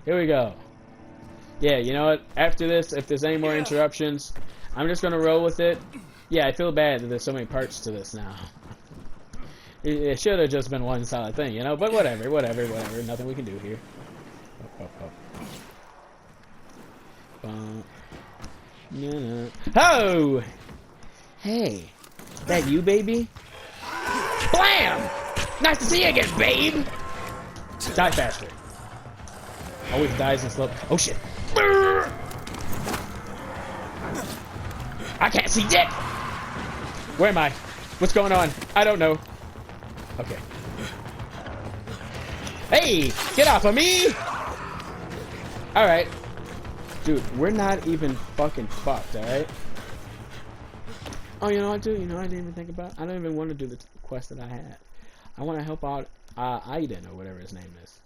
Here we go. Yeah, you know what? After this, if there's any more interruptions, I'm just gonna roll with it. Yeah, I feel bad that there's so many parts to this now. It should have just been one solid thing, you know? But whatever. Nothing we can do here. Oh! Hey, that you, baby? Blam! Nice to see you again, babe! Die faster. Always dies in slow. Oh shit. I can't see dick! Where am I? What's going on? I don't know. Okay. Hey! Get off of me! Alright. Dude, we're not even fucking fucked, alright? Oh, you know what, dude? You know what I didn't even think about? I don't even want to do the quest that I have. I want to help out Aiden, or whatever his name is.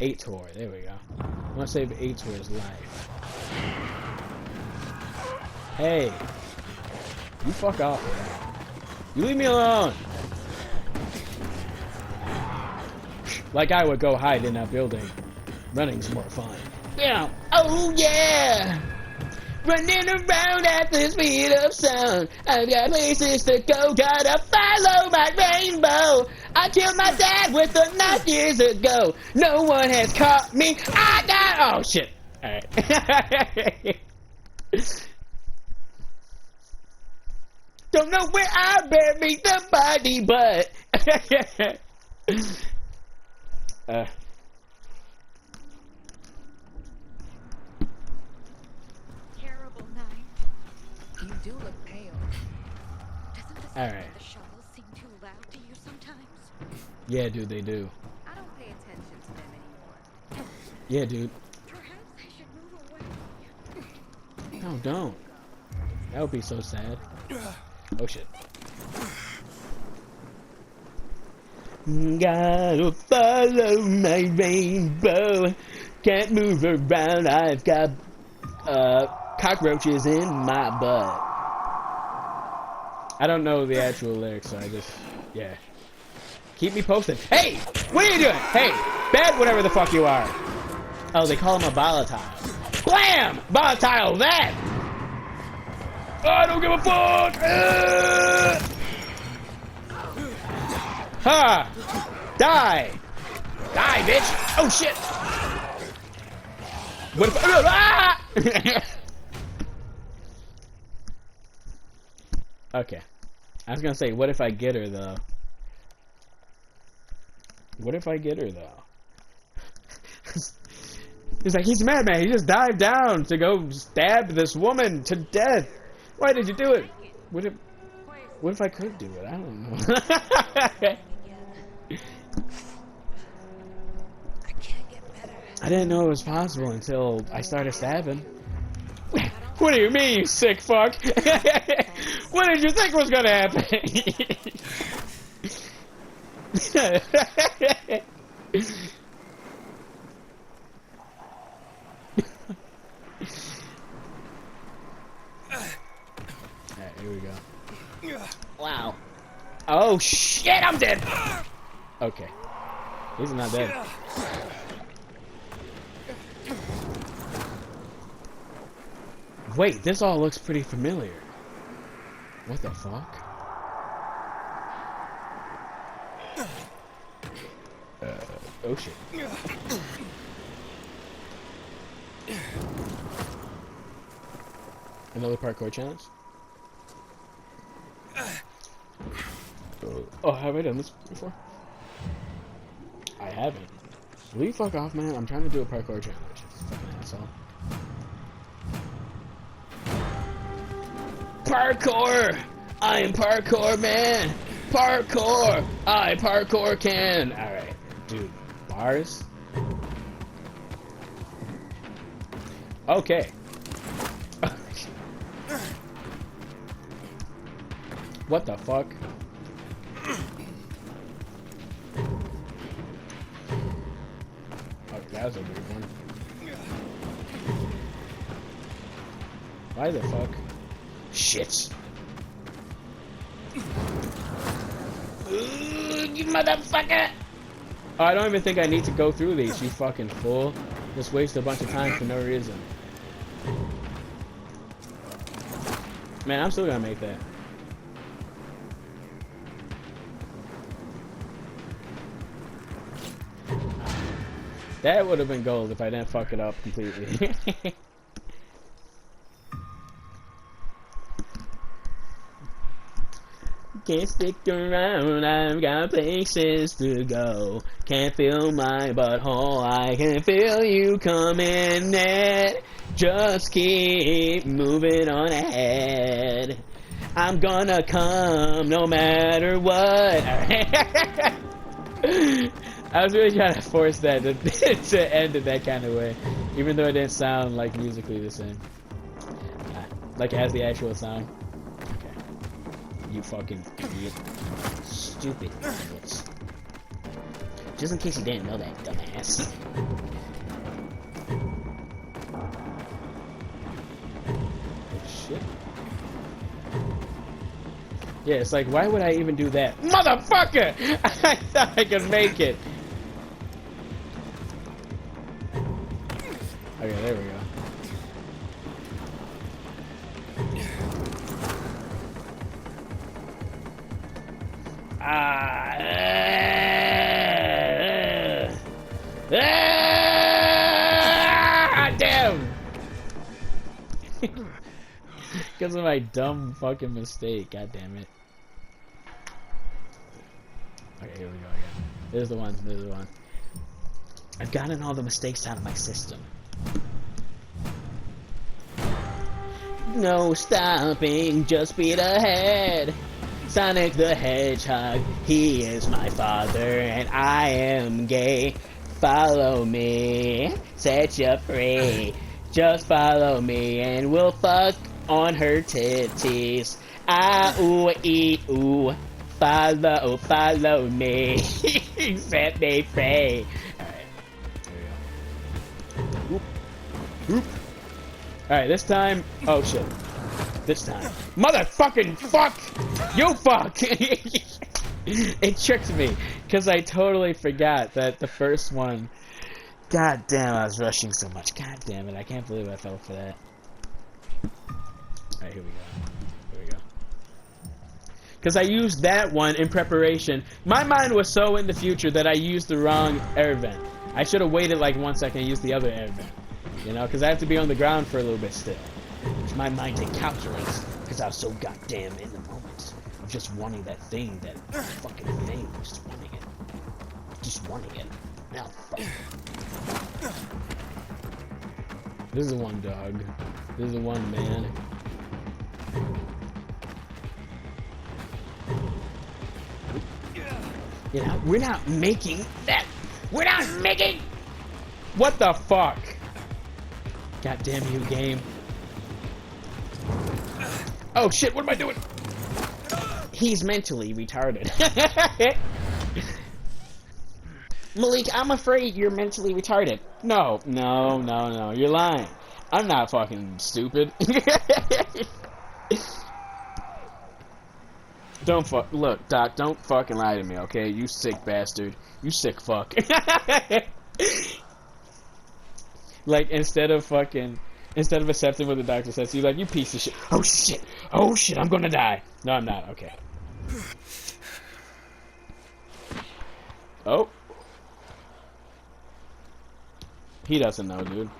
Aitor, there we go. I want to save Aitor's life. Hey! You fuck off, man. You leave me alone! Like I would go hide in that building. Running's more fun. Yeah! Oh yeah! Running around at the speed of sound. I've got places to go, gotta follow my rainbow. I killed my dad with a knife years ago. No one has caught me. I got. Oh shit! All right. Don't know where I buried the body, but. Terrible night. You do look pale. Doesn't the All sound right. of the shovels seem too loud to you sometimes? Yeah, dude, they do. I don't pay attention to them anymore. Yeah, dude. Perhaps I should move away. No, don't. That would be so sad. Oh shit. Gotta follow my rainbow. Can't move around. I've got cockroaches in my butt. I don't know the actual lyrics, so I just yeah. Keep me posted. Hey, what are you doing? Hey, bad whatever the fuck you are. Oh, they call him a volatile. Blam! Volatile that! I don't give a fuck! Ha! Die! Die, bitch! Oh shit! What if ah! Okay. I was gonna say, what if I get her though? What if I get her though? He's like, he's a madman. He just dived down to go stab this woman to death. Why did you do it? What if I could do it? I don't know. I can't get better. I didn't know it was possible until I started stabbing. What do you mean, you sick fuck? What did you think was gonna happen? Alright, here we go. Wow. Oh shit, I'm dead! Okay. He's not dead. Wait, this all looks pretty familiar. What the fuck? Oh shit. Another parkour challenge? Oh, have I done this before? I haven't. Will you fuck off, man? I'm trying to do a parkour challenge. Fucking asshole. Parkour! I am parkour man! Parkour! I parkour can! Alright, dude. Bars? Okay. What the fuck? Oh, that was a weird one. Why the fuck? Shit. You motherfucker! Oh, I don't even think I need to go through these, you fucking fool. Just waste a bunch of time for no reason. Man, I'm still gonna make that. That would have been gold if I didn't fuck it up completely. Can't stick around, I've got places to go. Can't feel my butthole, I can feel you coming in. Just keep moving on ahead. I'm gonna come no matter what. I was really trying to force that to end it that kind of way, even though it didn't sound like musically the same. Like it has the actual sound. You fucking idiot. Stupid idiots. Just in case you didn't know that, dumbass. Shit. Yeah, it's like, why would I even do that? Motherfucker! I thought I could make it. Okay, there we go. Damn! Because of my dumb fucking mistake. God damn it. Okay, here we go again. There's the one. There's the one. I've gotten all the mistakes out of my system. No stopping, just speed ahead. Sonic the Hedgehog, he is my father, and I am gay. Follow me, set you free. Just follow me, and we'll fuck on her titties. Ah, ooh, ee, ooh. Follow me. Set me free. Alright, there we go. Oop. Oop. Alright, this time. Oh shit. This time. Motherfucking fuck! You fuck! It tricked me, because I totally forgot that the first one. God damn, I was rushing so much. God damn it, I can't believe I fell for that. Alright, here we go. Here we go. Because I used that one in preparation. My mind was so in the future that I used the wrong air vent. I should have waited like 1 second and used the other air vent. You know, because I have to be on the ground for a little bit still. Which my mind did calculus, because I was so goddamn in the moment of just wanting that thing, that fucking thing, just wanting it. Just wanting it. Now, fuck. This is the one, dog. This is the one, man. You know, we're not making that. We're not making. What the fuck? God damn you, game. Oh shit, what am I doing? He's mentally retarded. Malik, I'm afraid you're mentally retarded. No, you're lying. I'm not fucking stupid. Don't fuck. Look, Doc, don't fucking lie to me, okay? You sick bastard. You sick fuck. Like, instead of accepting what the doctor says, he's like, you piece of shit. Oh shit, I'm gonna die. No, I'm not. Okay. Oh. He doesn't know, dude.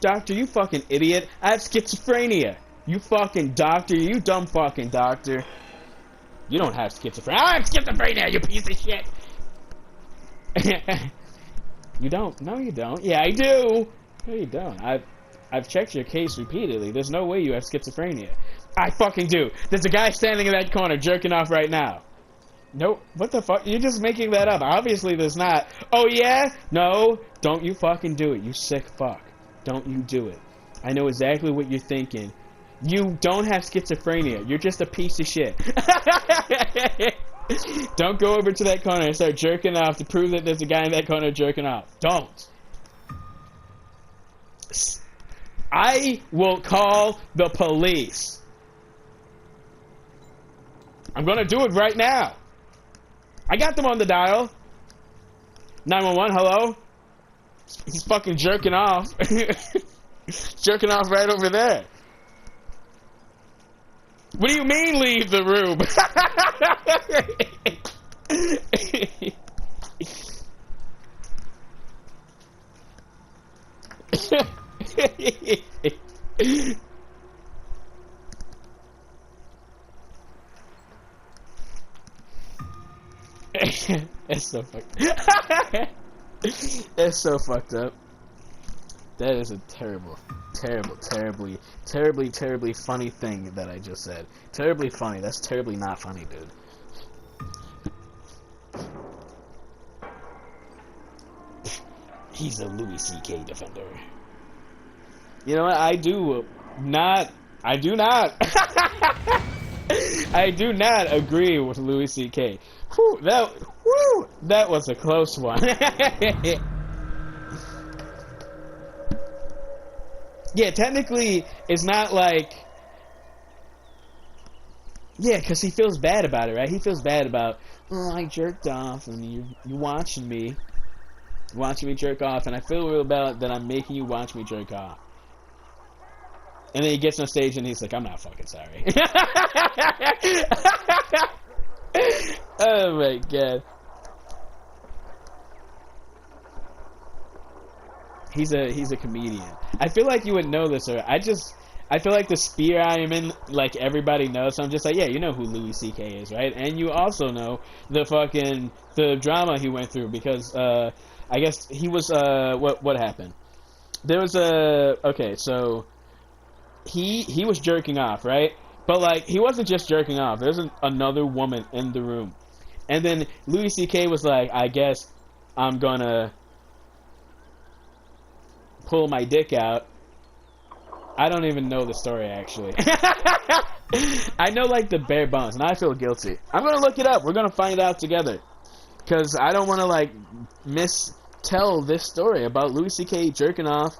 Doctor, you fucking idiot. I have schizophrenia. You fucking doctor. You dumb fucking doctor. You don't have schizophrenia. I have schizophrenia, you piece of shit. You don't. No, you don't. Yeah, I do. No, you don't. I've checked your case repeatedly. There's no way you have schizophrenia. I fucking do. There's a guy standing in that corner jerking off right now. Nope. What the fuck? You're just making that up. Obviously there's not. Oh yeah? No. Don't you fucking do it, you sick fuck. Don't you do it. I know exactly what you're thinking. You don't have schizophrenia. You're just a piece of shit. Don't go over to that corner and start jerking off to prove that there's a guy in that corner jerking off. Don't. I will call the police. I'm gonna do it right now. I got them on the dial. 911, hello? He's fucking jerking off. Jerking off right over there. What do you mean leave the room? That's so fucked. That's so fucked up. That is a terribly funny thing that I just said. Terribly funny. That's terribly not funny, dude. He's a Louis C.K. defender. You know what? I do not I do not agree with Louis C.K. That was a close one. Yeah, technically, it's not like... Yeah, because he feels bad about it, right? He feels bad about, oh, I jerked off, and you're watching me. Watching me jerk off, and I feel real bad that I'm making you watch me jerk off. And then he gets on stage, and he's like, I'm not fucking sorry. Oh, my God. He's a comedian. I feel like you would know this, or I feel like the sphere I am in, like, everybody knows, so I'm just like, yeah, you know who Louis C.K. is, right? And you also know the drama he went through, because, I guess he was, what happened? There was okay, so, he was jerking off, right? But, like, he wasn't just jerking off, there was another woman in the room. And then Louis C.K. was like, I guess I'm gonna pull my dick out. I don't even know the story, actually. I know, like, the bare bones, and I feel guilty. I'm gonna look it up. We're gonna find out together. Because I don't want to, like, mistell this story about Louis C.K. jerking off,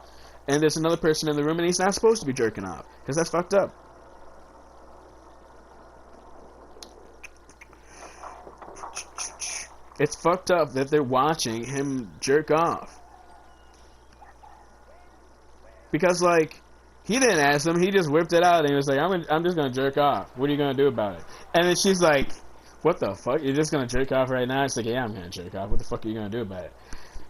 and there's another person in the room, and he's not supposed to be jerking off. Because that's fucked up. It's fucked up that they're watching him jerk off. Because, like, he didn't ask them. He just whipped it out, and he was like, I'm just going to jerk off. What are you going to do about it? And then she's like, what the fuck? You're just going to jerk off right now? It's like, yeah, I'm going to jerk off. What the fuck are you going to do about it?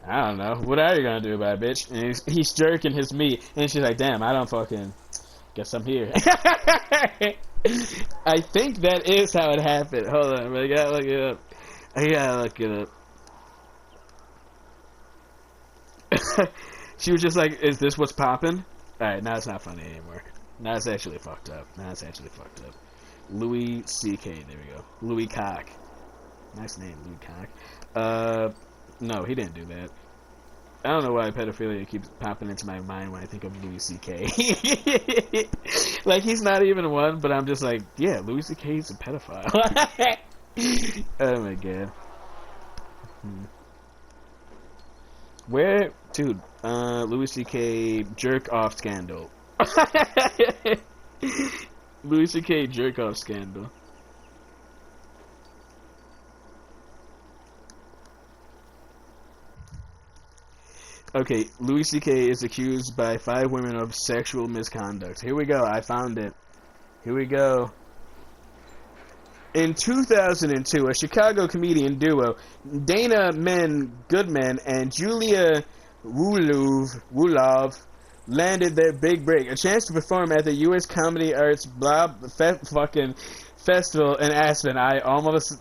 I don't know. What are you going to do about it, bitch? And he's jerking his meat. And she's like, damn, I don't fucking... Guess I'm here. I think that is how it happened. Hold on, I gotta look it up. She was just like, is this what's poppin'? Alright, now it's not funny anymore. Now it's actually fucked up. Louis C.K. There we go. Louis Cock. Nice name, Louis Cock. No, he didn't do that. I don't know why pedophilia keeps popping into my mind when I think of Louis C.K. Like, he's not even one, but I'm just like, yeah, Louis C.K. is a pedophile. Oh my God. Where, dude, Louis C.K. jerk off scandal. Louis C.K. jerk off scandal. Okay, Louis C.K. is accused by 5 women of sexual misconduct. Here we go, I found it. Here we go. In 2002, a Chicago comedian duo, Dana Goodman and Julia Wulov, landed their big break, a chance to perform at the U.S. Comedy Arts fucking Festival in Aspen. I almost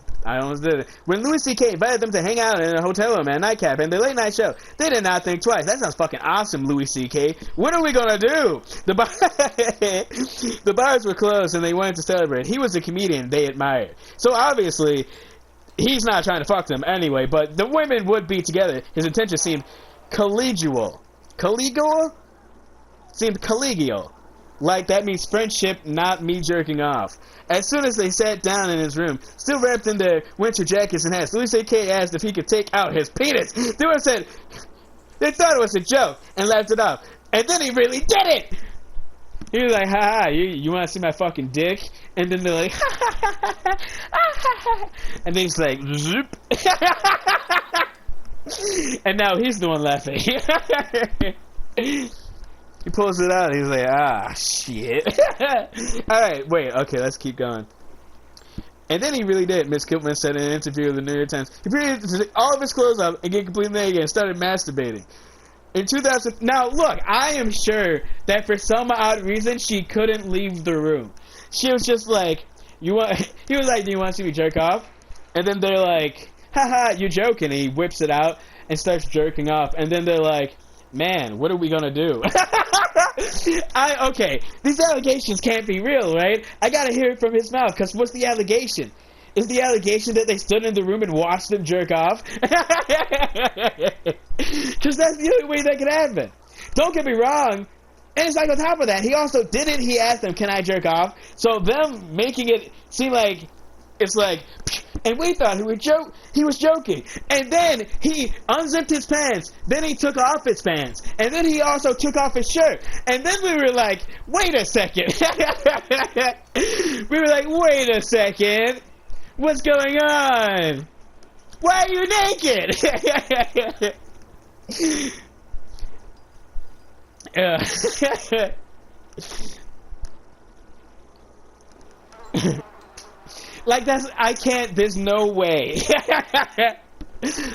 did it. When Louis C.K. invited them to hang out in a hotel room at a nightcap and the late night show, they did not think twice. That sounds fucking awesome, Louis C.K. What are we gonna do? The bars were closed and they wanted to celebrate. He was a comedian they admired. So obviously, he's not trying to fuck them anyway, but the women would be together. His intention seemed collegial. Collegial? Seemed collegial. Like that means friendship, not me jerking off. As soon as they sat down in his room, still wrapped in their winter jackets and hats, Louis C.K. asked if he could take out his penis. The one said they thought it was a joke and laughed it off. And then he really did it! He was like, ha ha, you want to see my fucking dick? And then they're like, ha ha ha ha ha ha. And then he's like, zoop. And now he's the one laughing. He pulls it out. He's like, ah, shit. Alright, wait, okay, let's keep going. And then he really did. Miss Kiltman said in an interview with the New York Times, he pretended to take all of his clothes off and get completely naked and started masturbating. In 2000, now look, I am sure that for some odd reason she couldn't leave the room. She was just like, he was like, do you want to see me jerk off? And then they're like, haha, you're joking. And he whips it out and starts jerking off. And then they're like, man, what are we gonna do? Okay, these allegations can't be real, right? I gotta hear it from his mouth, because what's the allegation? Is the allegation that they stood in the room and watched him jerk off? Because that's the only way that could happen. Don't get me wrong. And it's like on top of that, he also didn't. He asked them, can I jerk off? So them making it seem like it's like, and we thought he was joking. And then he unzipped his pants. Then he took off his pants. And then he also took off his shirt. And then we were like, wait a second. We were like, wait a second. What's going on? Why are you naked? Like there's no way.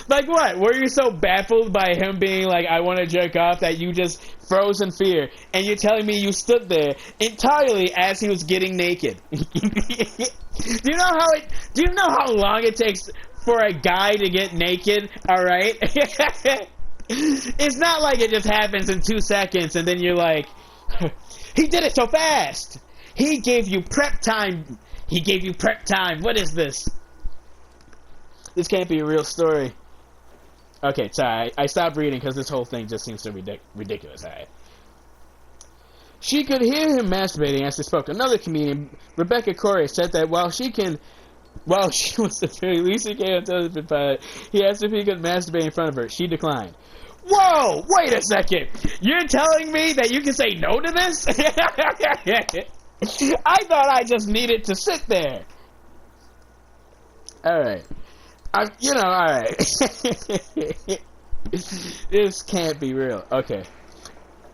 Like what? Were you so baffled by him being like, I want to jerk off, that you just froze in fear? And you're telling me you stood there entirely as he was getting naked. Do you know how long it takes for a guy to get naked? Alright? It's not like it just happens in 2 seconds and then you're like, he did it so fast. He gave you prep time. What is this? This can't be a real story. Okay, sorry. I stopped reading because this whole thing just seems so ridiculous. Alright. She could hear him masturbating as they spoke. Another comedian, Rebecca Corey, said that while she was the very least he came on television pilot, he asked if he could masturbate in front of her. She declined. Whoa! Wait a second! You're telling me that you can say no to this? I thought I just needed to sit there. Alright. Alright. This can't be real. Okay.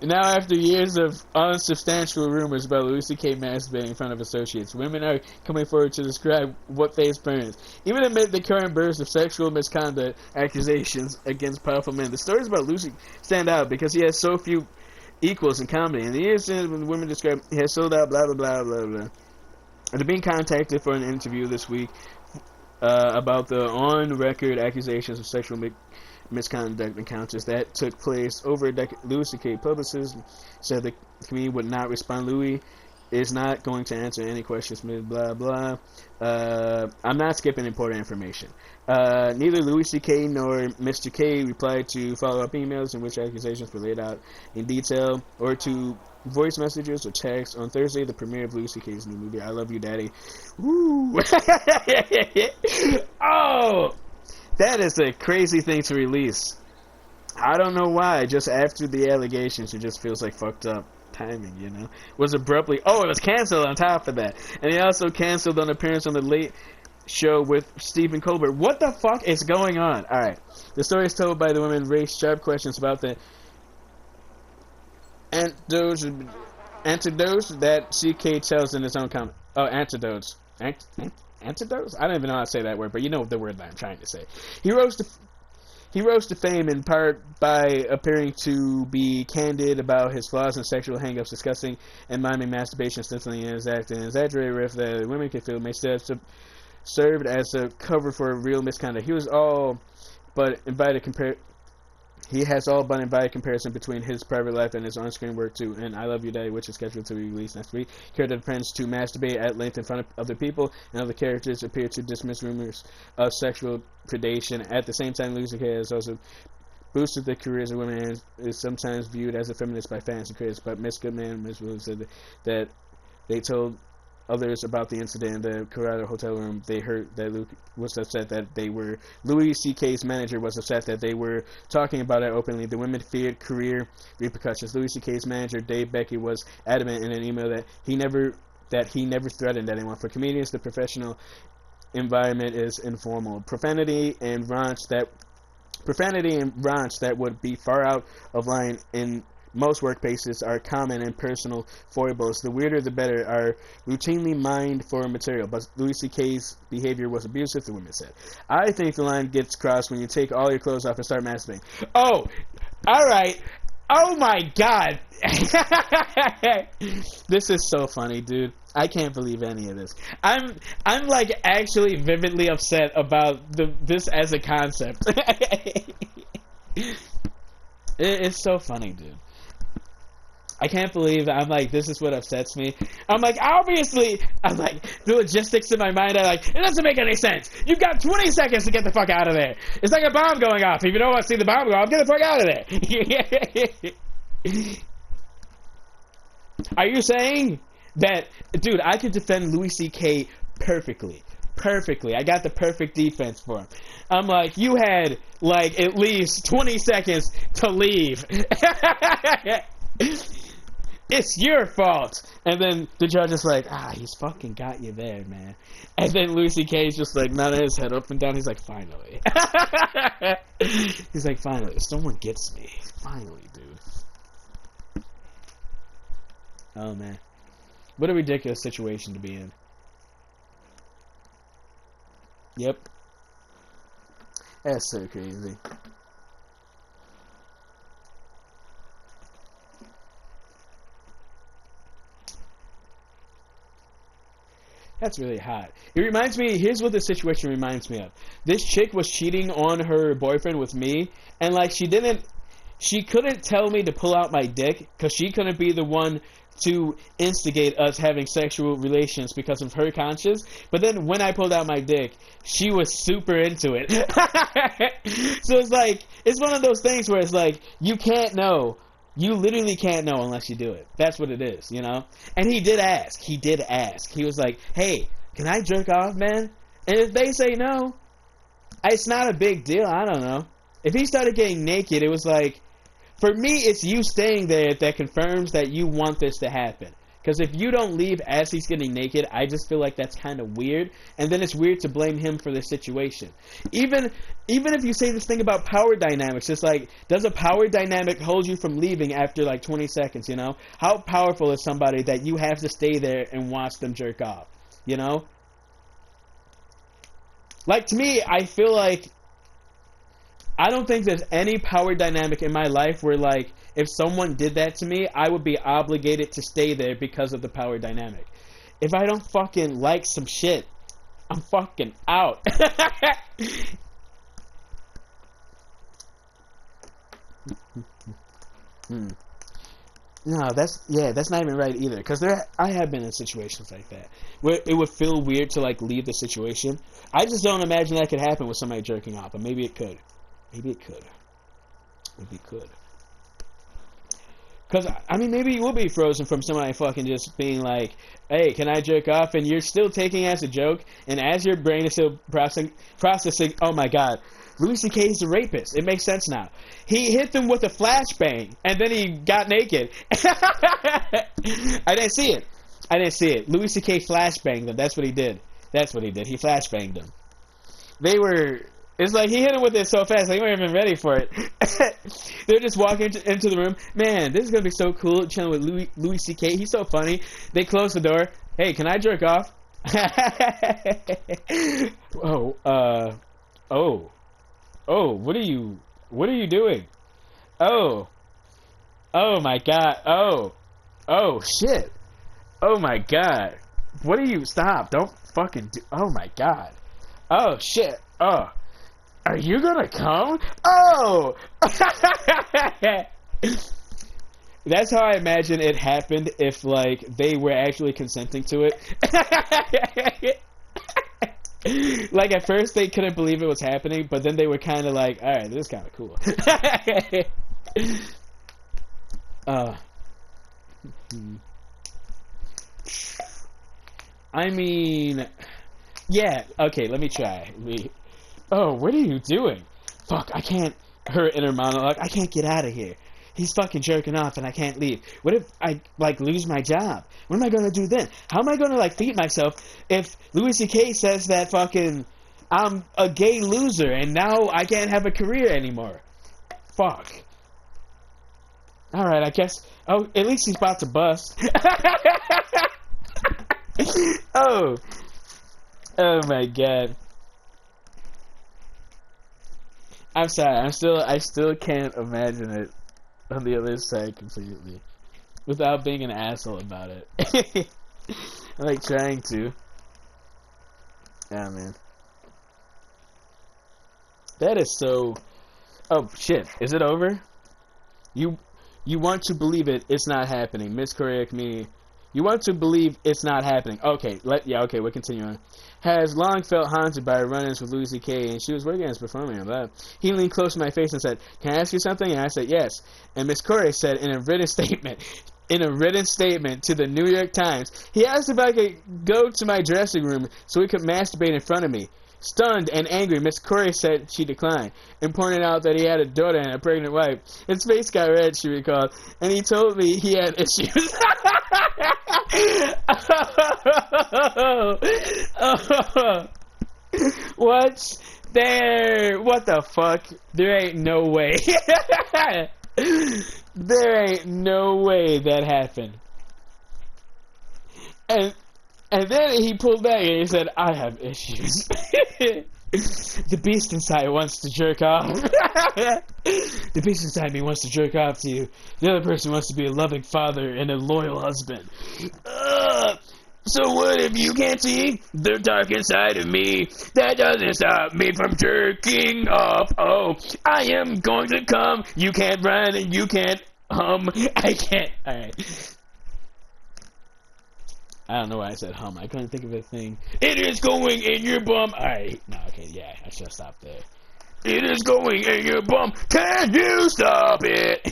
Now, after years of unsubstantial rumors about Louis C.K. masturbating in front of associates, women are coming forward to describe what they experienced. Even amid the current burst of sexual misconduct accusations against powerful men, the stories about Louis stand out because he has so few equals in comedy. In the years since, when women describe he has sold out, blah, blah, blah, blah, blah. After being contacted for an interview this week about the on-record accusations of sexual misconduct encounters that took place over a decade, Louis C.K. publicists said the comedian would not respond. Louis is not going to answer any questions, blah, blah. I'm not skipping important information. Neither Louis C.K. nor Mr. K replied to follow-up emails in which accusations were laid out in detail, or to voice messages or texts. On Thursday, the premiere of Louis C.K.'s new movie, I Love You, Daddy. Woo! Oh! That is a crazy thing to release. I don't know why. Just after the allegations, it just feels like fucked up timing, you know? Was abruptly... Oh, it was canceled on top of that. And he also canceled an appearance on the Late Show with Stephen Colbert. What the fuck is going on? Alright. The story is told by the women raised sharp questions about the antidotes that CK tells in his own comment. Oh, antidotes. Antidotes? I don't even know how to say that word, but you know the word that I'm trying to say. He rose to fame in part by appearing to be candid about his flaws and sexual hang-ups, discussing and miming masturbation extensively in his act, and exaggerated riff that women can feel may still have served as a cover for real misconduct. He has all but invited comparison between his private life and his on-screen work too. And I Love You, Daddy, which is scheduled to be released next week, character depends to masturbate at length in front of other people, and other characters appear to dismiss rumors of sexual predation. At the same time, Louis C.K. has also boosted the careers of women and is sometimes viewed as a feminist by fans and critics. But Miss Goodman and Miss Williams said that they told others about the incident in the Colorado hotel room. They heard that Luke was upset that they were Louis C.K.'s manager was upset that they were talking about it openly. The women feared career repercussions. Louis C.K.'s manager Dave Becky was adamant in an email that he never threatened anyone. For comedians, the professional environment is informal. Profanity and raunch that would be far out of line in most workplaces are common and personal foibles. The weirder the better are routinely mined for material. But Louis C.K.'s behavior was abusive, the women said. I think the line gets crossed when you take all your clothes off and start masturbating. Oh, alright. Oh my god. This is so funny, dude. I can't believe any of this. I'm like actually vividly upset about this as a concept. It's so funny, dude. I can't believe I'm like, this is what upsets me. I'm like, obviously, I'm like, the logistics in my mind are like, it doesn't make any sense. You've got 20 seconds to get the fuck out of there. It's like a bomb going off. If you don't want to see the bomb go off, get the fuck out of there. Are you saying that, dude, I could defend Louis C.K. perfectly. I got the perfect defense for him. I'm like, you had, like, at least 20 seconds to leave. It's your fault. And then the judge is like, he's fucking got you there, man. And then Louis C.K.'s just like nodding his head up and down. He's like, finally. He's like, finally. Someone gets me. Finally, dude. Oh, man. What a ridiculous situation to be in. Yep. That's so crazy. That's really hot. It reminds me, here's what the situation reminds me of. This chick was cheating on her boyfriend with me, and like she couldn't tell me to pull out my dick, because she couldn't be the one to instigate us having sexual relations because of her conscience. But then when I pulled out my dick, she was super into it. So it's like, it's one of those things where it's like, you can't know. You literally can't know unless you do it. That's what it is, you know? And he did ask. He was like, hey, can I jerk off, man? And if they say no, it's not a big deal. I don't know. If he started getting naked, it was like, for me, it's you staying there that confirms that you want this to happen. Because if you don't leave as he's getting naked, I just feel like that's kind of weird. And then it's weird to blame him for the situation. Even if you say this thing about power dynamics, it's like, does a power dynamic hold you from leaving after like 20 seconds, you know? How powerful is somebody that you have to stay there and watch them jerk off, you know? Like, to me, I feel like, I don't think there's any power dynamic in my life where, like, if someone did that to me, I would be obligated to stay there because of the power dynamic. If I don't fucking like some shit, I'm fucking out. No, that's not even right either. Because I have been in situations like that where it would feel weird to, like, leave the situation. I just don't imagine that could happen with somebody jerking off, but maybe it could. Maybe it could. Because, I mean, maybe you will be frozen from somebody fucking just being like, hey, can I jerk off? And you're still taking it as a joke, and as your brain is still processing, oh my god, Louis C.K. is a rapist. It makes sense now. He hit them with a flashbang, and then he got naked. I didn't see it. Louis C.K. flashbanged them. That's what he did. He flashbanged them. It's like he hit him with it so fast, they weren't even ready for it. They're just walking into the room. Man, this is going to be so cool, chilling with Louis C.K. He's so funny. They close the door. Hey, can I jerk off? What are you doing? Oh my god. Oh, shit. Oh my god. What are you, stop, don't fucking do, oh my god. Oh, shit. Oh. Are you gonna come? Oh! That's how I imagine it happened if, like, they were actually consenting to it. Like at first they couldn't believe it was happening, but then they were kind of like, all right, this is kind of cool. I mean, yeah, okay, let me try. Oh, what are you doing? Fuck, I can't. Her inner monologue, I can't get out of here. He's fucking jerking off and I can't leave. What if I, like, lose my job? What am I gonna do then? How am I gonna, like, feed myself if Louis C.K. says that fucking I'm a gay loser and now I can't have a career anymore? Fuck. Alright, I guess. Oh, at least he's about to bust. Oh. Oh my god. I'm sorry, I still can't imagine it on the other side completely. Without being an asshole about it. I'm like trying to. Yeah, man. That is so... Oh, shit. Is it over? You want to believe it, it's not happening. Miscorrect me. You want to believe it's not happening. Okay, okay, we'll continue on. Has long felt haunted by run-ins with Louis C.K. and she was working as a performer and blah. He leaned close to my face and said, "Can I ask you something?" And I said, "Yes." And Miss Corey said in a written statement to the New York Times, he asked if I could go to my dressing room so he could masturbate in front of me. Stunned and angry, Miss Corey said she declined, and pointed out that he had a daughter and a pregnant wife. His face got red, she recalled, and he told me he had issues. What? What the fuck? There ain't no way. There ain't no way that happened. And then he pulled back and he said, "I have issues." The beast inside wants to jerk off. The beast inside me wants to jerk off to you. The other person wants to be a loving father and a loyal husband. So what if you can't see the dark inside of me? That doesn't stop me from jerking off. Oh, I am going to come. You can't run and you can't hum. I can't. Alright. I don't know why I said hum. I couldn't think of a thing. It is going in your bum. Alright. No, okay, yeah. I should have stopped there. It is going in your bum. Can you stop it?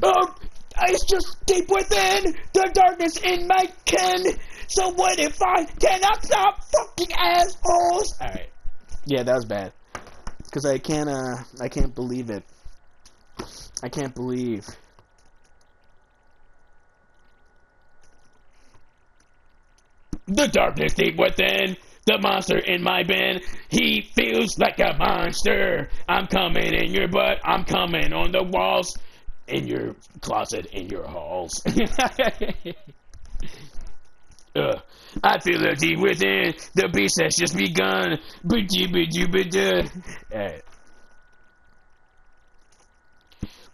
Oh, it's just deep within the darkness in my ken. So what if I cannot stop fucking assholes? Alright. Yeah, that was bad. Because I can't believe it. I can't believe. The darkness deep within, the monster in my bin, he feels like a monster. I'm coming in your butt, I'm coming on the walls, in your closet, in your halls. I feel it deep within, the beast has just begun. Hey.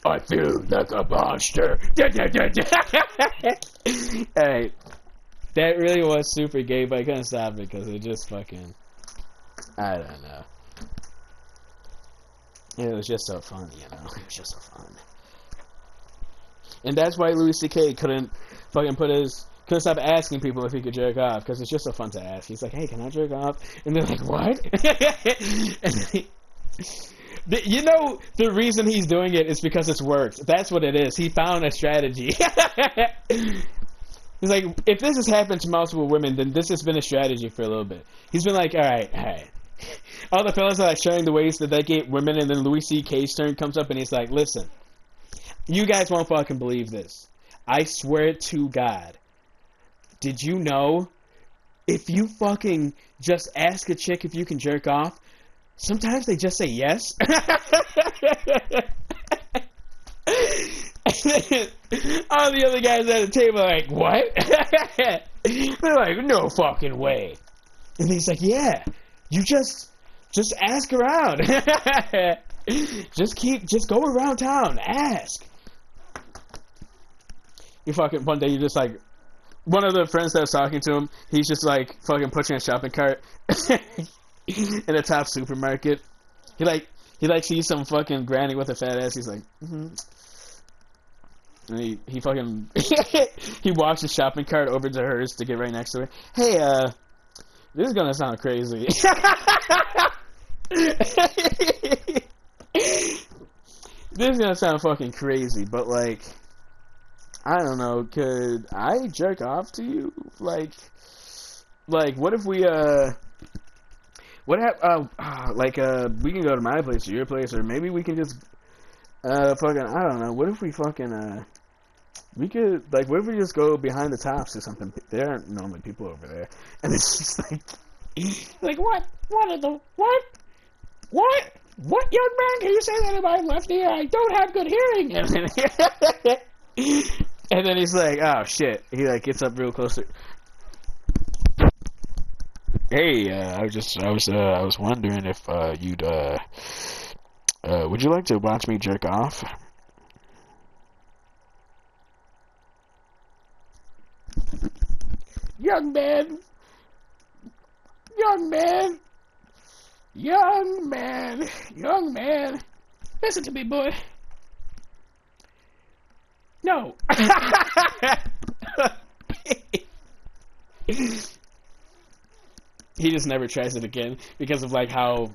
I feel like a monster. Hey. That really was super gay, but I couldn't stop it because it just fucking... I don't know. It was just so fun, you know? It was just so fun. And that's why Louis C.K. couldn't fucking couldn't stop asking people if he could jerk off, because it's just so fun to ask. He's like, "Hey, can I jerk off?" And they're like, "What?" And you know, the reason he's doing it is because it's worked. That's what it is. He found a strategy. He's like, if this has happened to multiple women, then this has been a strategy for a little bit. He's been like, all right. All the fellas are like sharing the ways that they get women, and then Louis C.K.'s turn comes up and he's like, listen, you guys won't fucking believe this. I swear to God. Did you know if you fucking just ask a chick if you can jerk off, sometimes they just say yes? All the other guys at the table are like, what? They're like, no fucking way. And he's like, yeah, you just ask around. just go around town, ask. You fucking, one day you just like, one of the friends that was talking to him, he's just like fucking pushing a shopping cart in a top supermarket. He sees some fucking granny with a fat ass. He's like, And he fucking he walks the shopping cart over to hers to get right next to her. Hey, This is gonna sound crazy. This is gonna sound fucking crazy, but like, I don't know, could I jerk off to you? Like, what if we, we can go to my place or your place, or maybe we can just, fucking, I don't know, what if we fucking, we could, like, what if we just go behind the tops or something? There aren't normally people over there. And it's just like, what? What? What, young man? Can you say that in my left ear? I don't have good hearing. And then he's like, oh, shit. He, like, gets up real close. Hey, I was wondering if, you'd, would you like to watch me jerk off? Young man, listen to me, boy. No. He just never tries it again because of like how.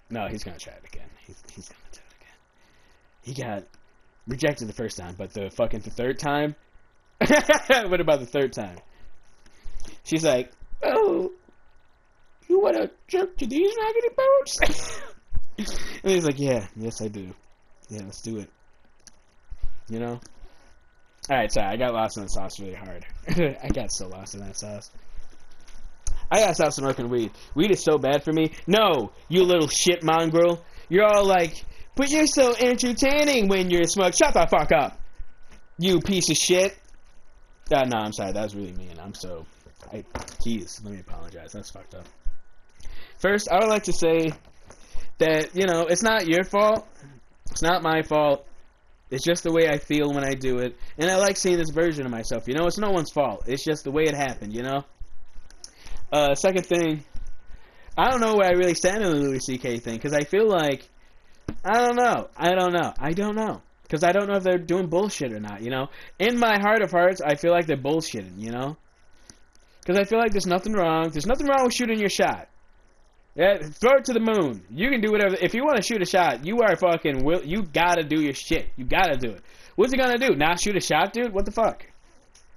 No, he's gonna try it again. He's gonna do it again. He got rejected the first time, but the third time. What about the third time? She's like, oh, you want to jerk to these raggedy boots? And he's like, yeah, yes I do. Yeah, let's do it. You know? Alright, sorry, I got lost in the sauce really hard. I got so lost in that sauce. I gotta stop smoking weed. Weed is so bad for me. No, you little shit mongrel. You're all like, but you're so entertaining when you're smoking. Shut the fuck up, you piece of shit. No, I'm sorry, that was really mean. Jeez, let me apologize. That's fucked up. First, I would like to say that, you know, it's not your fault. It's not my fault. It's just the way I feel when I do it. And I like seeing this version of myself. You know, it's no one's fault. It's just the way it happened, you know? Second thing, I don't know where I really stand on the Louis C.K. thing, because I feel like, I don't know. Because I don't know if they're doing bullshit or not, you know? In my heart of hearts, I feel like they're bullshitting, you know? Because I feel like there's nothing wrong. There's nothing wrong with shooting your shot. Yeah, throw it to the moon. You can do whatever. If you want to shoot a shot, you are fucking you gotta do your shit. You gotta do it. What's he gonna do? Not shoot a shot, dude? What the fuck?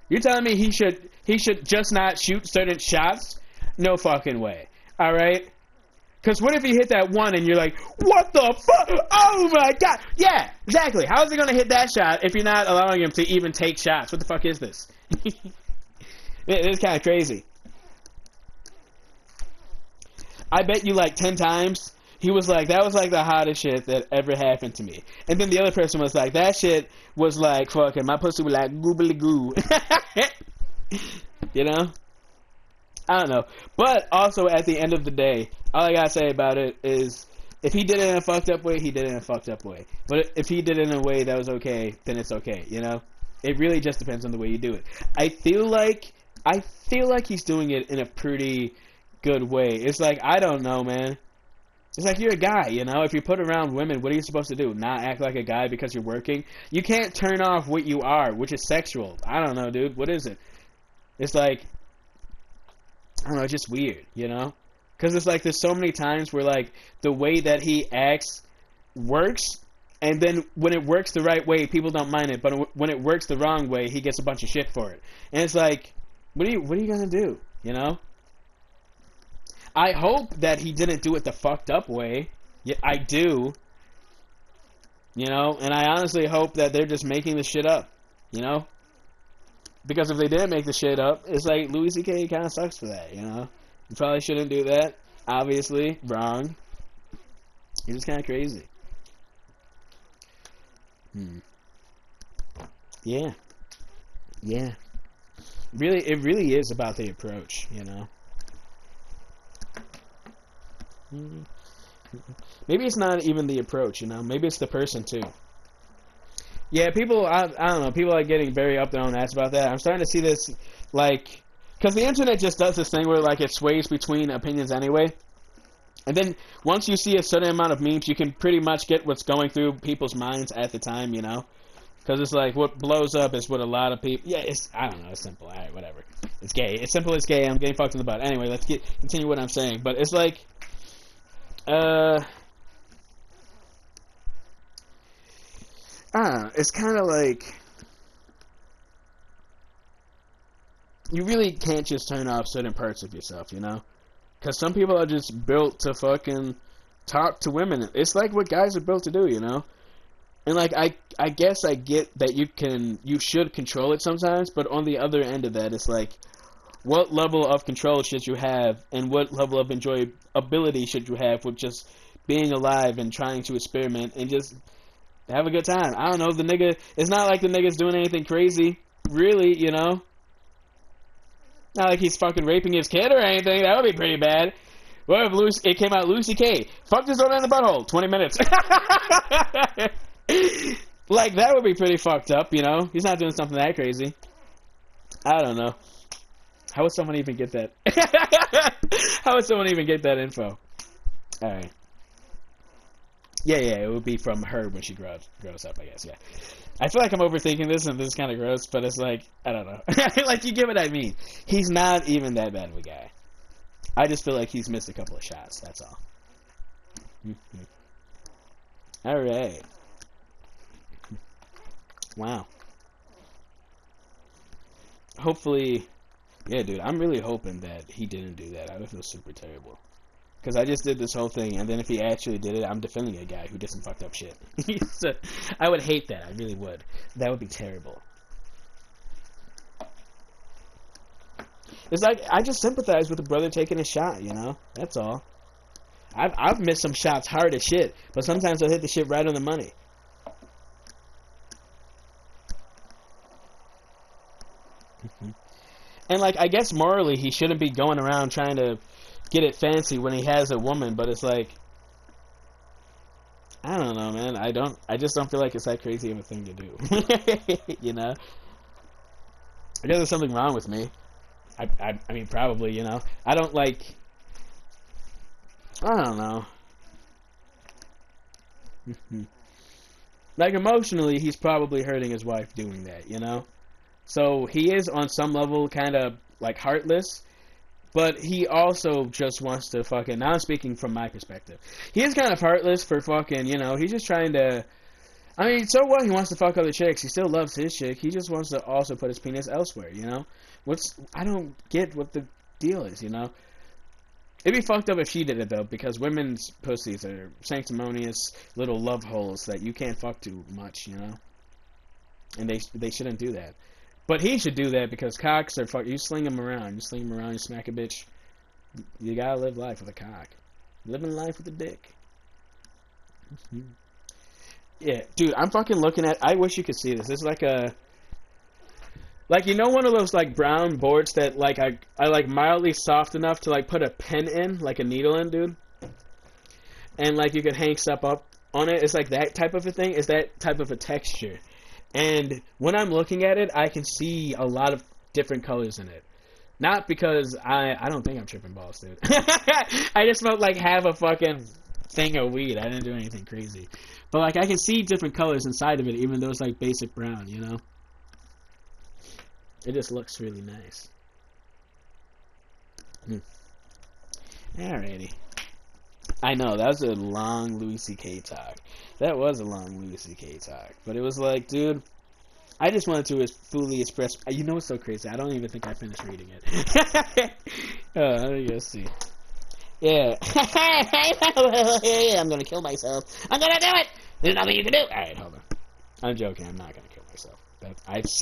You're telling me he should just not shoot certain shots? No fucking way. Alright? Because what if he hit that one and you're like, what the fuck? Oh my god! Yeah, exactly. How is he gonna hit that shot if you're not allowing him to even take shots? What the fuck is this? It's kind of crazy. I bet you like 10 times he was like, that was like the hottest shit that ever happened to me. And then the other person was like, that shit was like fucking, my pussy was like goobly goo. You know? I don't know. But also at the end of the day, all I gotta say about it is, if he did it in a fucked up way, he did it in a fucked up way. But if he did it in a way that was okay, then it's okay, you know? It really just depends on the way you do it. I feel like he's doing it in a pretty good way. It's like, I don't know, man. It's like, you're a guy, you know? If you put around women, what are you supposed to do? Not act like a guy because you're working? You can't turn off what you are, which is sexual. I don't know, dude. What is it? It's like, I don't know, it's just weird, you know? Because it's like, there's so many times where, like, the way that he acts works, and then when it works the right way, people don't mind it, but when it works the wrong way, he gets a bunch of shit for it. And it's like, what are you gonna do, you know? I hope that he didn't do it the fucked up way. Yeah, I do. You know? And I honestly hope that they're just making the shit up. You know? Because if they didn't make the shit up, it's like, Louis C.K. kind of sucks for that, you know? You probably shouldn't do that. Obviously. Wrong. You're just kind of crazy. Yeah. Yeah. Really, it really is about the approach, you know? Maybe it's not even the approach, you know? Maybe it's the person, too. Yeah, people, I don't know, people are getting very up their own ass about that. I'm starting to see this, like, because the internet just does this thing where, like, it sways between opinions anyway. And then, once you see a certain amount of memes, you can pretty much get what's going through people's minds at the time, you know? Because it's like, what blows up is what a lot of people... Yeah, I don't know, it's simple. Alright, whatever. It's gay. It's simple as gay. I'm getting fucked in the butt. Anyway, let's continue what I'm saying. But it's like... I don't know. It's kind of like... You really can't just turn off certain parts of yourself, you know? Because some people are just built to fucking talk to women. It's like what guys are built to do, you know? And like I guess I get that you should control it sometimes, but on the other end of that, it's like, what level of control should you have, and what level of enjoyability should you have with just being alive and trying to experiment and just have a good time? I don't know, the nigga, it's not like the nigga's doing anything crazy, really, you know? Not like he's fucking raping his kid or anything. That would be pretty bad. What if it came out Lucy K fucked his own in the butthole, 20 minutes. Like, that would be pretty fucked up, you know? He's not doing something that crazy. I don't know. How would someone even get that? How would someone even get that info? Alright. Yeah, it would be from her when she grows up, I guess, yeah. I feel like I'm overthinking this, and this is kind of gross, but it's like, I don't know. Like, you get what I mean. He's not even that bad of a guy. I just feel like he's missed a couple of shots, that's all. Alright. Wow. Hopefully, yeah, dude, I'm really hoping that he didn't do that. I would feel super terrible. Because I just did this whole thing, and then if he actually did it, I'm defending a guy who did some fucked up shit. So, I would hate that. I really would. That would be terrible. It's like, I just sympathize with the brother taking a shot, you know? That's all. I've missed some shots hard as shit, but sometimes I'll hit the shit right on the money. And, like, I guess morally he shouldn't be going around trying to get it fancy when he has a woman, but it's like, I don't know, man. I just don't feel like it's that crazy of a thing to do. You know? I guess there's something wrong with me. I mean, probably, you know. I don't, like, I don't know. Like, emotionally, he's probably hurting his wife doing that, you know? So, he is, on some level, kind of, like, heartless. But he also just wants to fucking... Now I'm speaking from my perspective. He is kind of heartless for fucking, you know... He's just trying to... I mean, so what? He wants to fuck other chicks. He still loves his chick. He just wants to also put his penis elsewhere, you know? I don't get what the deal is, you know? It'd be fucked up if she did it, though, because women's pussies are sanctimonious little love holes that you can't fuck too much, you know? And they shouldn't do that. But he should do that because cocks are fuck. You sling them around. You sling them around, you smack a bitch. You gotta live life with a cock. Living life with a dick. Yeah, dude, I'm fucking looking at... I wish you could see this. This is like a... Like, you know one of those, like, brown boards that, like, I like, mildly soft enough to, like, put a pen in? Like, a needle in, dude? And, like, you can hang stuff up on it. It's like that type of a thing. It's that type of a texture. And when I'm looking at it, I can see a lot of different colors in it. Not because I don't think I'm tripping balls, dude. I just smoked, like, half a fucking thing of weed. I didn't do anything crazy. But, like, I can see different colors inside of it, even though it's, like, basic brown, you know? It just looks really nice. Alrighty. I know, that was a long Louis C.K. talk. That was a long Louis C.K. talk. But it was like, dude, I just wanted to fully express... You know what's so crazy? I don't even think I finished reading it. Let me go see. Yeah. I'm gonna kill myself. I'm gonna do it! There's nothing you can do! Alright, hold on. I'm joking. I'm not gonna kill myself.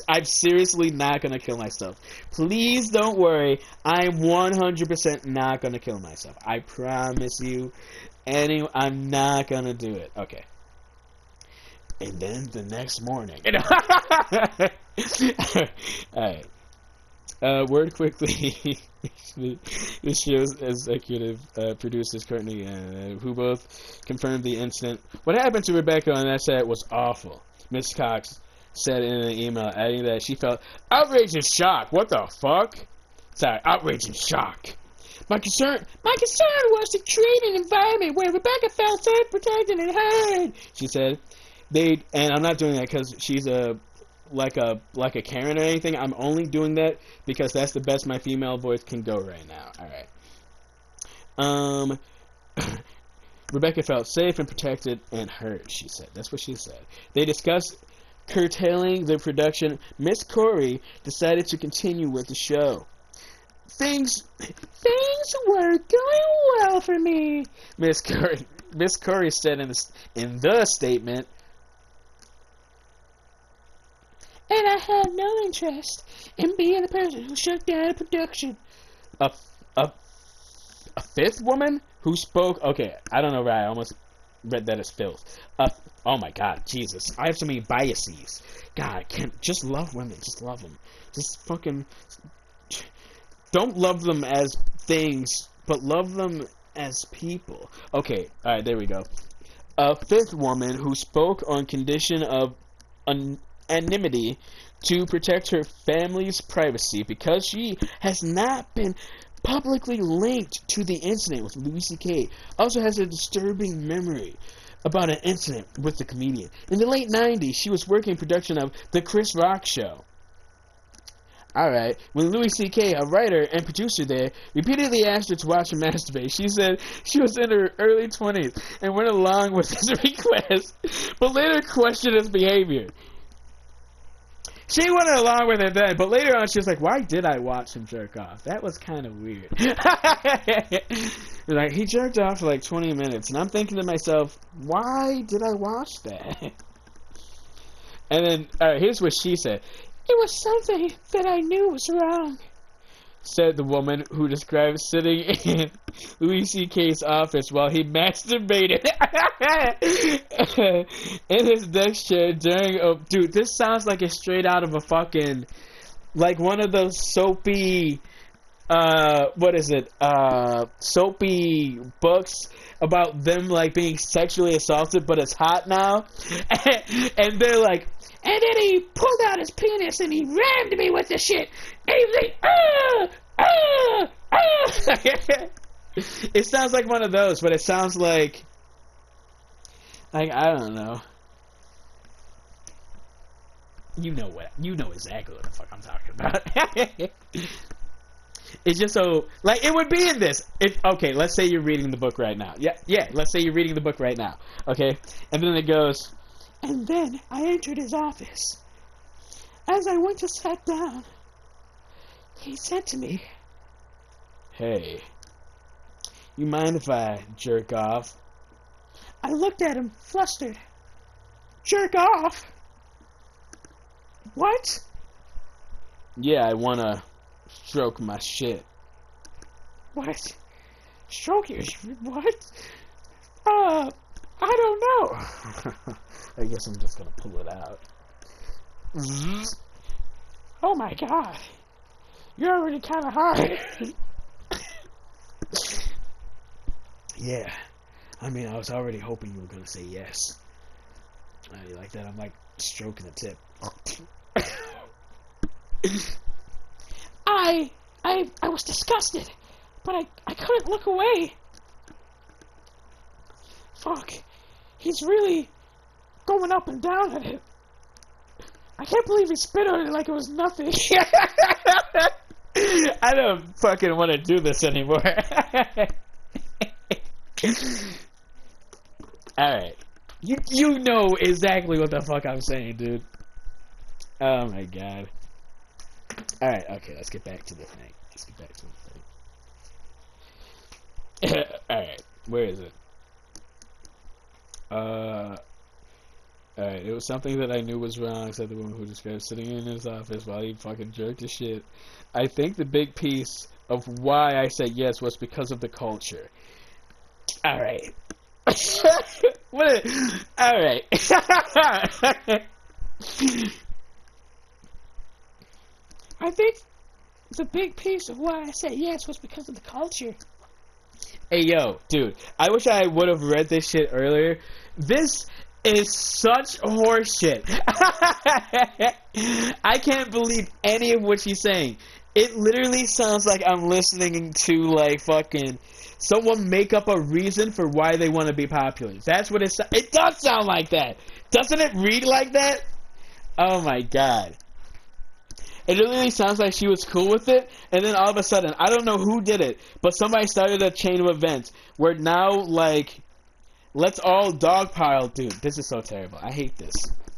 I'm seriously not gonna kill myself. Please don't worry. I'm 100% not gonna kill myself. I promise you. I'm not gonna do it. Okay. And then the next morning. Alright. Word quickly. This show's executive producers Courtney who both confirmed the incident. What happened to Rebecca on that set was awful. Miss Cox said in an email, adding that she felt outraged and shocked. What the fuck? Sorry, outraged and shocked. My concern was to create an environment where Rebecca felt safe, protected, and heard, she said. and I'm not doing that because she's like a Karen or anything. I'm only doing that because that's the best my female voice can go right now. All right. Rebecca felt safe and protected and heard, she said. That's what she said. They discussed curtailing the production. Miss Corey decided to continue with the show. Things were going well for me, Miss Corey said in the statement. And I had no interest in being the person who shut down a production. A fifth woman who spoke. Okay, I don't know why I almost read that as filth. Oh my God, Jesus! I have so many biases. God, I can't just love women. Just love them. Just fucking don't love them as things, but love them as people. Okay, all right, there we go. A fifth woman who spoke on condition of anonymity to protect her family's privacy because she has not been publicly linked to the incident with Louis C.K. Also has a disturbing memory about an incident with the comedian. In the late 90s, she was working production of The Chris Rock Show. Alright, when Louis C.K., a writer and producer there, repeatedly asked her to watch her masturbate, she said she was in her early 20s and went along with his request, but later questioned his behavior. She went along with it then, but later on she was like, why did I watch him jerk off? That was kind of weird. Like, he jerked off for like 20 minutes, and I'm thinking to myself, why did I watch that? And then, here's what she said. It was something that I knew was wrong, said the woman who described sitting in Louis C.K.'s office while he masturbated in his desk chair during dude, this sounds like it's straight out of a fucking, like one of those soapy, soapy books about them, like, being sexually assaulted, but it's hot now, and they're like, and then he pulled out his penis and he rammed me with the shit. And he was like, It sounds like one of those, but it sounds like I don't know. You know exactly what the fuck I'm talking about. It's just so, like, it would be in this. Okay, let's say you're reading the book right now. Yeah, let's say you're reading the book right now. Okay? And then it goes, and then I entered his office. As I went to sit down, he said to me, hey, you mind if I jerk off? I looked at him, flustered. Jerk off? What? Yeah, I wanna stroke my shit. What? Stroke your what? I don't know. I guess I'm just gonna pull it out. Oh my God. You're already kind of hard. Yeah. I mean, I was already hoping you were gonna say yes. You like that? I'm like stroking the tip. I was disgusted, but I couldn't look away. Fuck. He's really going up and down at it. I can't believe he spit on it like it was nothing. I don't fucking want to do this anymore. Alright. You know exactly what the fuck I'm saying, dude. Oh my God. Alright, okay, let's get back to the thing. Alright, where is it? Alright, it was something that I knew was wrong, said the woman who described sitting in his office while he fucking jerked his shit. I think the big piece of why I said yes was because of the culture. Alright. Alright. I think the big piece of why I said yes was because of the culture. Hey, yo, dude, I wish I would have read this shit earlier. This is such horseshit. I can't believe any of what she's saying. It literally sounds like I'm listening to, like, fucking someone make up a reason for why they want to be popular. That's what it does sound like that. Doesn't it read like that? Oh my god. It literally sounds like she was cool with it, and then all of a sudden, I don't know who did it, but somebody started a chain of events where now, like, let's all dogpile. Dude, this is so terrible. I hate this.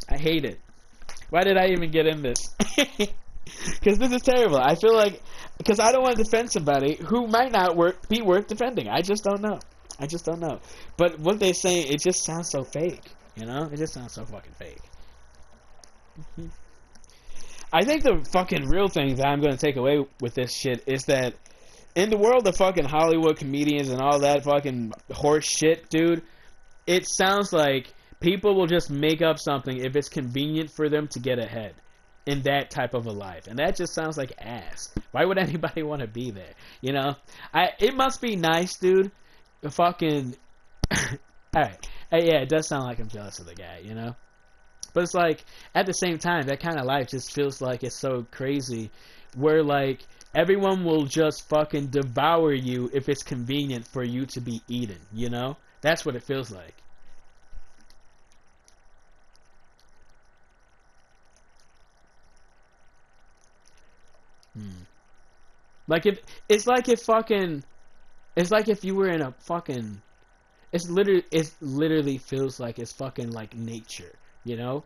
I hate it. Why did I even get in this? Because this is terrible. I feel like, because I don't want to defend somebody who might not be worth defending. I just don't know. I just don't know. But what they say, it just sounds so fake. You know? It just sounds so fucking fake. I think the fucking real thing that I'm going to take away with this shit is that in the world of fucking Hollywood comedians and all that fucking horse shit, dude, it sounds like people will just make up something if it's convenient for them to get ahead in that type of a life. And that just sounds like ass. Why would anybody want to be there? You know? It must be nice, dude. Fucking... Alright. Yeah, it does sound like I'm jealous of the guy, you know? But it's like, at the same time, that kind of life just feels like it's so crazy. Where, like, everyone will just fucking devour you if it's convenient for you to be eaten, you know? That's what it feels like. Like, it's like if you were in a fucking... It literally feels like it's fucking, like, nature. You know?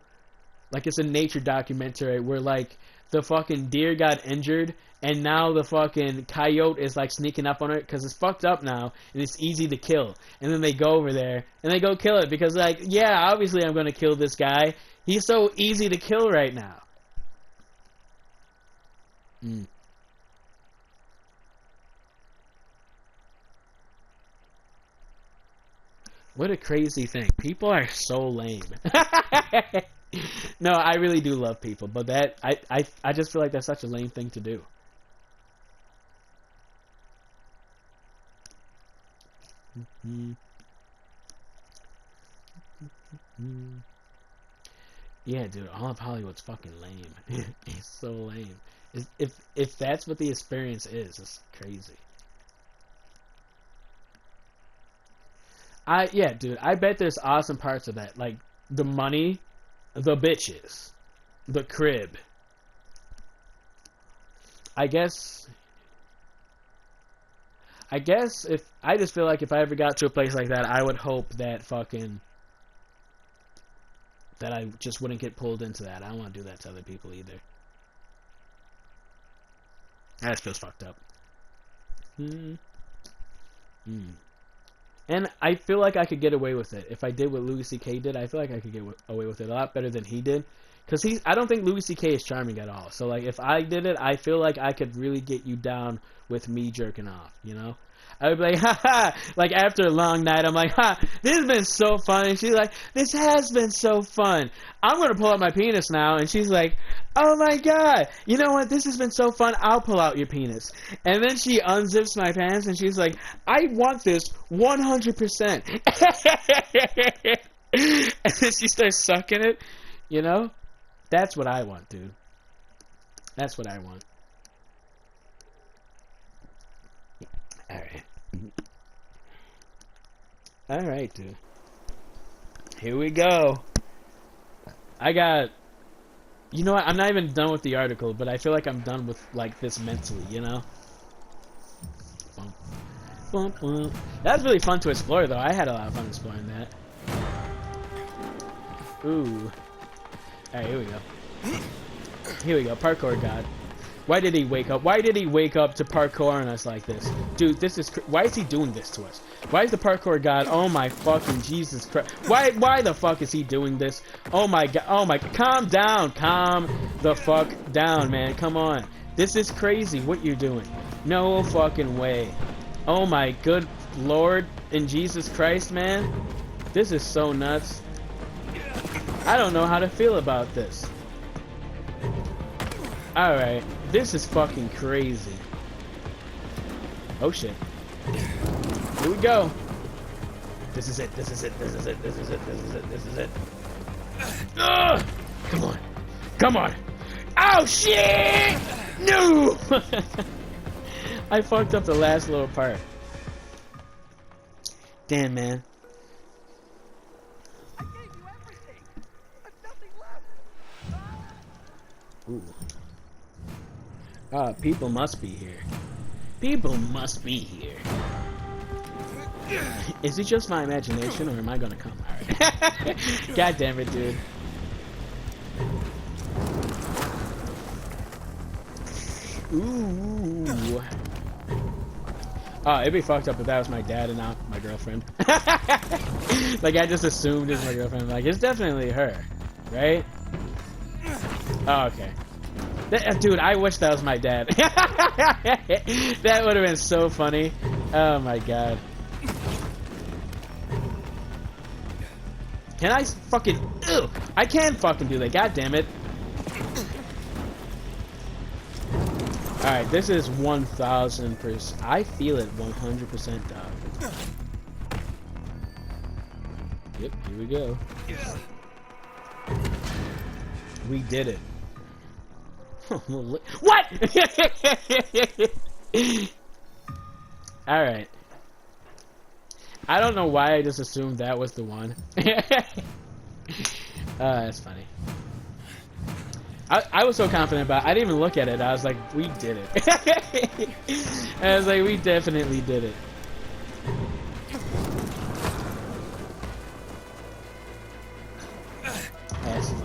Like it's a nature documentary where like the fucking deer got injured and now the fucking coyote is like sneaking up on it because it's fucked up now and it's easy to kill. And then they go over there and they go kill it because like, yeah, obviously I'm going to kill this guy. He's so easy to kill right now. What a crazy thing. People are so lame. No, I really do love people, but that I just feel like that's such a lame thing to do. Yeah, dude, all of Hollywood's fucking lame. It's so lame. If that's what the experience is, it's crazy. Yeah, dude, I bet there's awesome parts of that, like the money, the bitches, the crib. I guess if I just feel like if I ever got to a place like that, I would hope that that I just wouldn't get pulled into that. I don't want to do that to other people either. That just feels fucked up. And I feel like I could get away with it. If I did what Louis C.K. did, I feel like I could get away with it a lot better than he did. Because I don't think Louis C.K. is charming at all. So, like, if I did it, I feel like I could really get you down with me jerking off, you know? I would be like, ha. Like, after a long night, I'm like, ha, this has been so fun. And she's like, this has been so fun. I'm going to pull out my penis now. And she's like, oh my God. You know what? This has been so fun. I'll pull out your penis. And then she unzips my pants and she's like, I want this 100%. And then she starts sucking it, you know? That's what I want, dude. That's what I want. Alright. Alright, dude. Here we go. I got... You know what? I'm not even done with the article, but I feel like I'm done with, like, this mentally, you know? Bump. Bump, bump. That was really fun to explore, though. I had a lot of fun exploring that. Ooh. Alright, here we go. Here we go. Parkour God. Why did he wake up? Why did he wake up to parkour on us like this? Dude, this is... Why is he doing this to us? Why is the parkour God... Oh my fucking Jesus Christ. Why the fuck is he doing this? Oh my God. Oh my... Calm down. Calm the fuck down, man. Come on. This is crazy what you're doing. No fucking way. Oh my good Lord in Jesus Christ, man. This is so nuts. I don't know how to feel about this. Alright. This is fucking crazy. Oh shit. Here we go. This is it. This is it. This is it. This is it. This is it. This is it. Ugh! Come on. Come on. Oh shit! No! I fucked up the last little part. Damn, man. I gave you everything. Ooh. People must be here. People must be here. Is it just my imagination, or am I gonna come? Alright. God damn it, dude. Ooh. Oh, it'd be fucked up if that was my dad and not my girlfriend. Like, I just assumed it's my girlfriend. Like, it's definitely her, right? Oh, okay. Dude, I wish that was my dad. That would have been so funny. Oh my god. Can I fucking... Ew, I can fucking do that. God damn it. Alright, this is 1000%. I feel it 100%, dog. Yep, here we go. We did it. What? Alright. I don't know why I just assumed that was the one. That's funny. I was so confident about it. I didn't even look at it. I was like, we did it. I was like, we definitely did it. That's funny.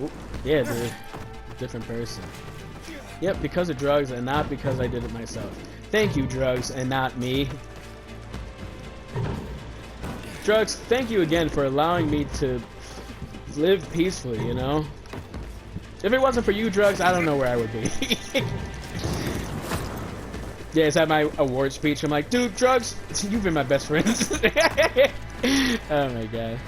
Oop. Yeah, dude. Different person. Yep, because of drugs and not because I did it myself. Thank you, drugs, and not me. Drugs, thank you again for allowing me to live peacefully, you know? If it wasn't for you, drugs, I don't know where I would be. Yeah, it's at my award speech. I'm like, dude, drugs, you've been my best friends. Oh my god.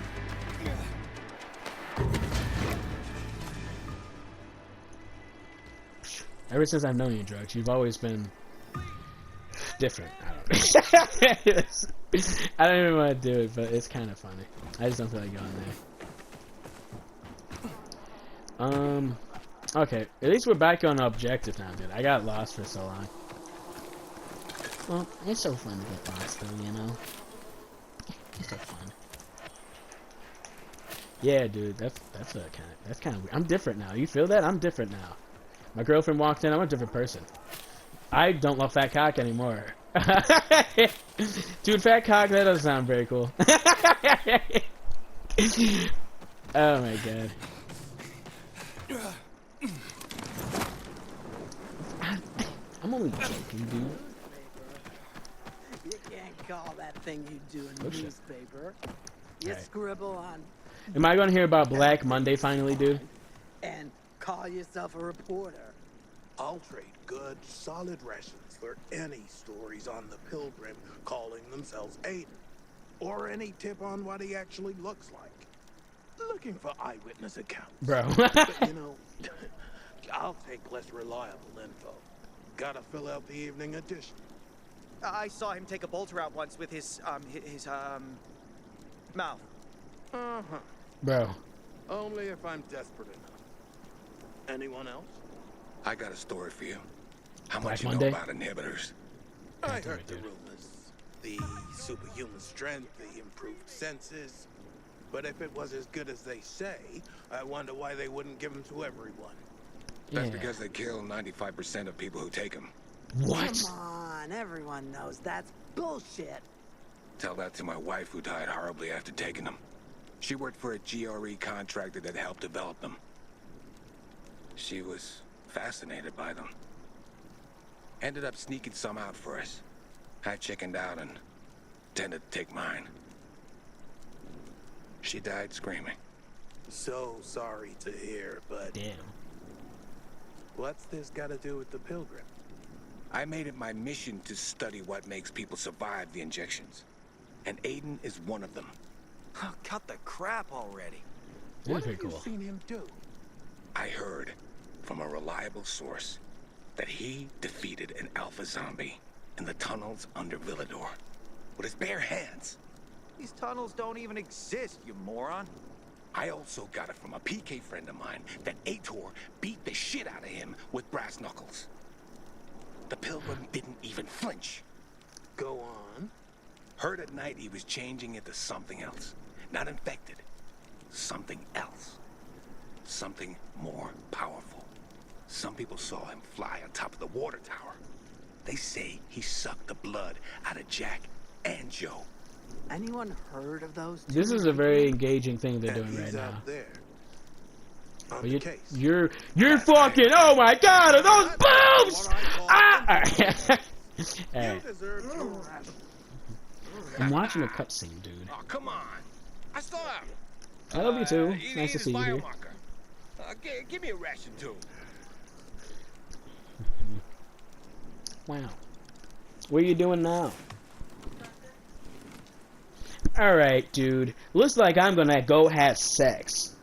Ever since I've known you, drugs, you've always been different. I don't know. I don't even want to do it, but it's kind of funny. I just don't feel like going there. Okay. At least we're back on objective now, dude. I got lost for so long. Well, it's so fun to get lost, though, you know? It's so fun. Yeah, dude, that's kind of weird. I'm different now. You feel that? I'm different now. My girlfriend walked in. I'm a different person. I don't love fat cock anymore. Dude, fat cock, that doesn't sound very cool. Oh my god. I'm only joking, dude. You can't call that thing you do in the newspaper. You Right. scribble on Am I gonna hear about Black Monday finally, dude? and call yourself a reporter. I'll trade good, solid rations for any stories on the Pilgrim calling themselves Aiden. Or any tip on what he actually looks like. Looking for eyewitness accounts. Bro. But, you know, I'll take less reliable info. Gotta fill out the evening edition. I saw him take a bolter out once with his mouth. Uh-huh. Bro. Only if I'm desperate enough. Anyone else? I got a story for you. How Black much you Monday? know about inhibitors? I do heard it, the dude. rumors. The superhuman strength, the improved senses. But if it was as good as they say, I wonder why they wouldn't give them to everyone. That's Yeah. because they kill 95% of people who take them. What? Come on, everyone knows that's bullshit. Tell that to my wife who died horribly after taking them. She worked for a GRE contractor that helped develop them. She was fascinated by them. Ended up sneaking some out for us. I chickened out and tended to take mine. She died screaming. So sorry to hear, but Damn. what's this got to do with the Pilgrim? I made it my mission to study what makes people survive the injections. And Aiden is one of them. Oh, cut the crap already. That What is have pretty you cool. seen him do? I heard from a reliable source that he defeated an alpha zombie in the tunnels under Villador with his bare hands. These tunnels don't even exist, you moron. I also got it from a PK friend of mine that Aitor beat the shit out of him with brass knuckles. The Pilgrim didn't even flinch. Go on. Heard at night he was changing into something else. Not infected, something else. Something more powerful. Some people saw him fly on top of the water tower. They say he sucked the blood out of Jack and Joe. Anyone heard of those two? This is a very engaging thing they're And doing right he's now. out there. On But the case. you're fucking. Oh my God! Are those boobs? What I call Ah! You Alright, deserve your ration. I'm watching a cutscene, dude. Oh, come on. I still have. I love you too. It's Eat nice to his see you here. biomarker. Give me a ration too. Wow. What are you doing now? Alright, dude. Looks like I'm gonna go have sex.